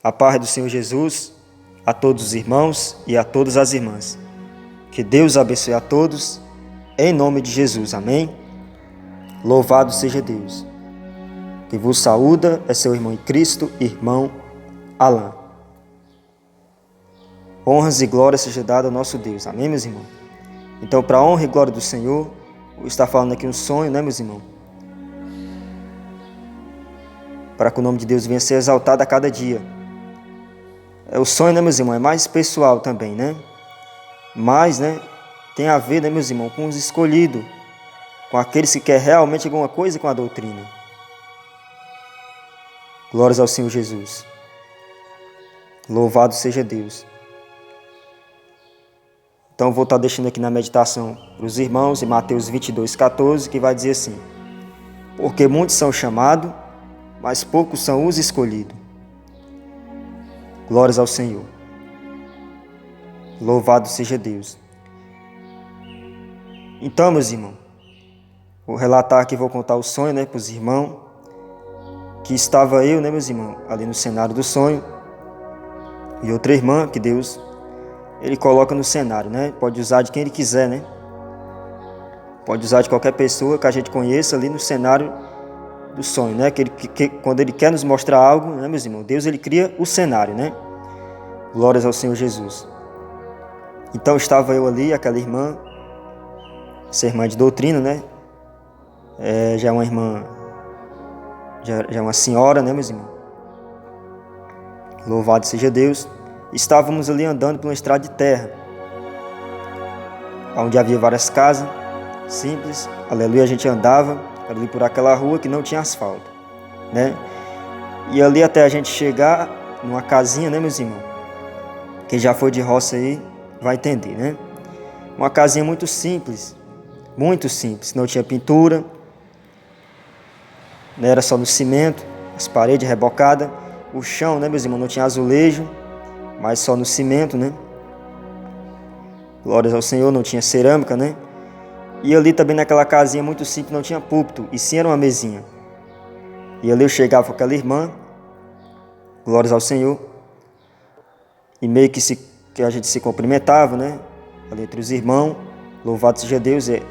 A paz do Senhor Jesus a todos os irmãos e a todas as irmãs. Que Deus abençoe a todos, em nome de Jesus. Amém? Louvado seja Deus. Que vos saúda é seu irmão em Cristo, irmão Alain. Honras e glórias seja dada ao nosso Deus. Amém, meus irmãos? Então, para a honra e glória do Senhor, vou estar falando aqui um sonho, né, meus irmãos? Para que o nome de Deus venha ser exaltado a cada dia. O sonho, né, meus irmãos, é mais pessoal também, né? Mas, né, tem a ver, né, meus irmãos, com os escolhidos, com aqueles que querem realmente alguma coisa com a doutrina. Glórias ao Senhor Jesus. Louvado seja Deus. Então, vou estar deixando aqui na meditação para os irmãos, em Mateus 22:14, que vai dizer assim: porque muitos são chamados, mas poucos são os escolhidos. Glórias ao Senhor. Louvado seja Deus. Então, meus irmãos, vou relatar aqui, vou contar o sonho, né, para os irmãos, que estava eu, né, meus irmãos, ali no cenário do sonho, e outra irmã que Deus, Ele coloca no cenário, né? Pode usar de quem Ele quiser, né? Pode usar de qualquer pessoa que a gente conheça ali no cenário do sonho, né? Quando Ele quer nos mostrar algo, né, meus irmãos? Deus, Ele cria o cenário, né? Glórias ao Senhor Jesus. Então estava eu ali, aquela irmã, essa irmã de doutrina, né? Já é uma irmã, já é uma senhora, né, meus irmãos? Louvado seja Deus. Estávamos ali andando por uma estrada de terra, onde havia várias casas simples. Aleluia, a gente andava ali por aquela rua que não tinha asfalto, né? E ali até a gente chegar numa casinha, né, meus irmãos? Quem já foi de roça aí vai entender, né? Uma casinha muito simples, não tinha pintura, né? Era só no cimento, as paredes rebocadas, o chão, né, meus irmãos, não tinha azulejo, mas só no cimento, né? Glórias ao Senhor, não tinha cerâmica, né? E ali também naquela casinha muito simples não tinha púlpito, e sim era uma mesinha. E ali eu chegava com aquela irmã, glórias ao Senhor, e meio que a gente se cumprimentava, né? Ali entre os irmãos, louvado seja Deus. É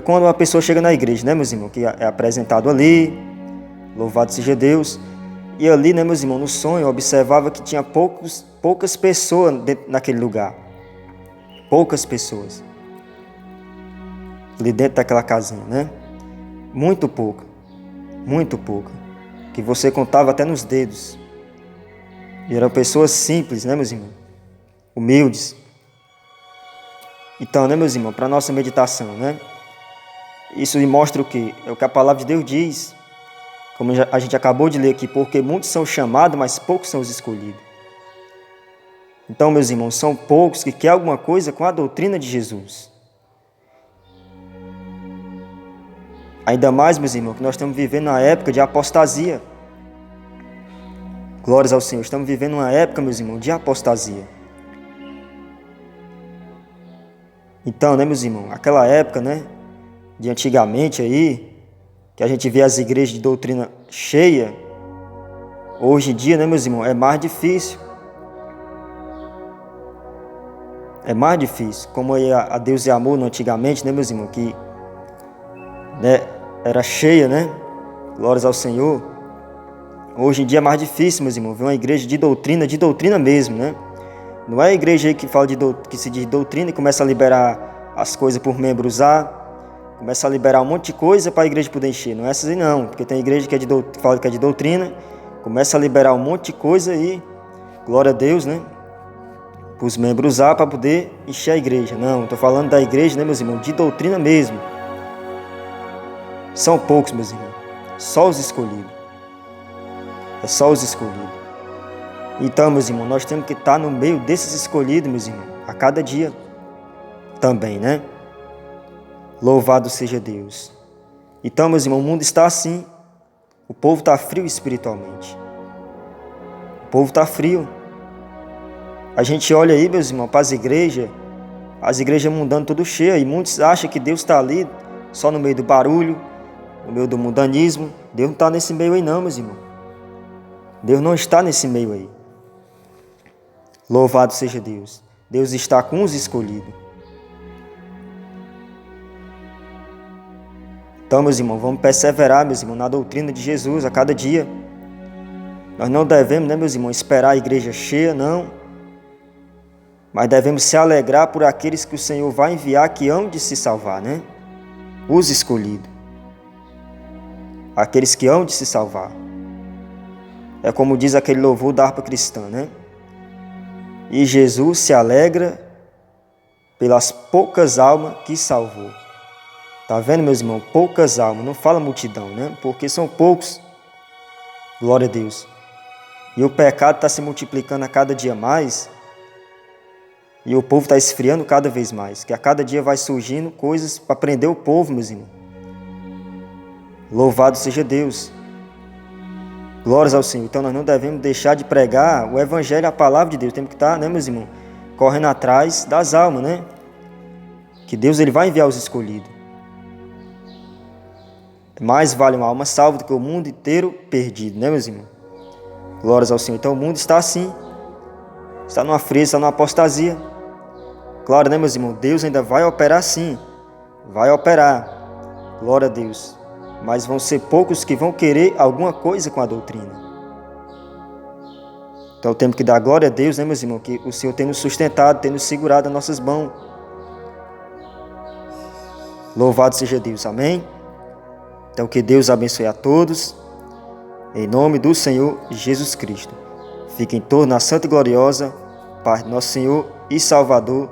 quando uma pessoa chega na igreja, né, meus irmãos, que é apresentado ali, louvado seja Deus. E ali, né, meus irmãos, no sonho eu observava que tinha poucas pessoas naquele lugar. Poucas pessoas. Ali dentro daquela casinha, né? Muito pouca. Que você contava até nos dedos. E eram pessoas simples, né, meus irmãos? Humildes. Então, né, meus irmãos, para a nossa meditação, né? Isso mostra o quê? É o que a palavra de Deus diz. Como a gente acabou de ler aqui, porque muitos são chamados, mas poucos são os escolhidos. Então, meus irmãos, são poucos que querem alguma coisa com a doutrina de Jesus. Ainda mais, meus irmãos, que nós estamos vivendo uma época de apostasia. Glórias ao Senhor, estamos vivendo uma época, meus irmãos, de apostasia. Então, né, meus irmãos, aquela época, né, de antigamente aí, que a gente vê as igrejas de doutrina cheia, hoje em dia, né, meus irmãos, é mais difícil. É mais difícil. Como a Deus e Amor antigamente, né, meus irmãos, que, né, era cheia, né? Glórias ao Senhor. Hoje em dia é mais difícil, meus irmãos, ver uma igreja de doutrina mesmo, né? Não é a igreja aí que fala que se diz doutrina e começa a liberar as coisas por membro usar. Começa a liberar um monte de coisa para a igreja poder encher. Não é assim não, porque tem igreja que fala que é de doutrina, começa a liberar um monte de coisa aí, glória a Deus, né? Para os membros usar para poder encher a igreja. Não, estou falando da igreja, né, meus irmãos, de doutrina mesmo. São poucos, meus irmãos, só os escolhidos. É só os escolhidos. Então, meus irmãos, nós temos que estar no meio desses escolhidos, meus irmãos, a cada dia também, né? Louvado seja Deus. Então, meus irmãos, o mundo está assim. O povo está frio espiritualmente. O povo está frio. A gente olha aí, meus irmãos, para as igrejas mundanas tudo cheias, e muitos acham que Deus está ali só no meio do barulho, no meio do mundanismo. Deus não está nesse meio aí não, meus irmãos. Deus não está nesse meio aí. Louvado seja Deus. Deus está com os escolhidos. Então, meus irmãos, vamos perseverar, meus irmãos, na doutrina de Jesus a cada dia. Nós não devemos, meus irmãos, esperar a igreja cheia, não. Mas devemos se alegrar por aqueles que o Senhor vai enviar que hão de se salvar, Os escolhidos. Aqueles que hão de se salvar. É como diz aquele louvor da harpa cristã, E Jesus se alegra pelas poucas almas que salvou. Tá vendo, meus irmãos? Poucas almas, não fala multidão, Porque são poucos. Glória a Deus. E o pecado está se multiplicando a cada dia mais. E o povo está esfriando cada vez mais. Que a cada dia vai surgindo coisas para prender o povo, meus irmãos. Louvado seja Deus. Glórias ao Senhor. Então nós não devemos deixar de pregar o Evangelho, a palavra de Deus. Temos que estar, meus irmãos, correndo atrás das almas, Que Deus ele vai enviar os escolhidos. Mais vale uma alma salva do que o mundo inteiro perdido, meus irmãos? Glórias ao Senhor. Então o mundo está assim. Está numa frieza, está numa apostasia. Claro, meus irmãos? Deus ainda vai operar sim. Vai operar. Glória a Deus. Mas vão ser poucos que vão querer alguma coisa com a doutrina. Então temos que dar glória a Deus, meus irmãos? Que o Senhor tem nos sustentado, tem nos segurado as nossas mãos. Louvado seja Deus. Amém? Então que Deus abençoe a todos. Em nome do Senhor Jesus Cristo. Fiquem todos na santa e gloriosa paz do nosso Senhor e Salvador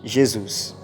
Jesus.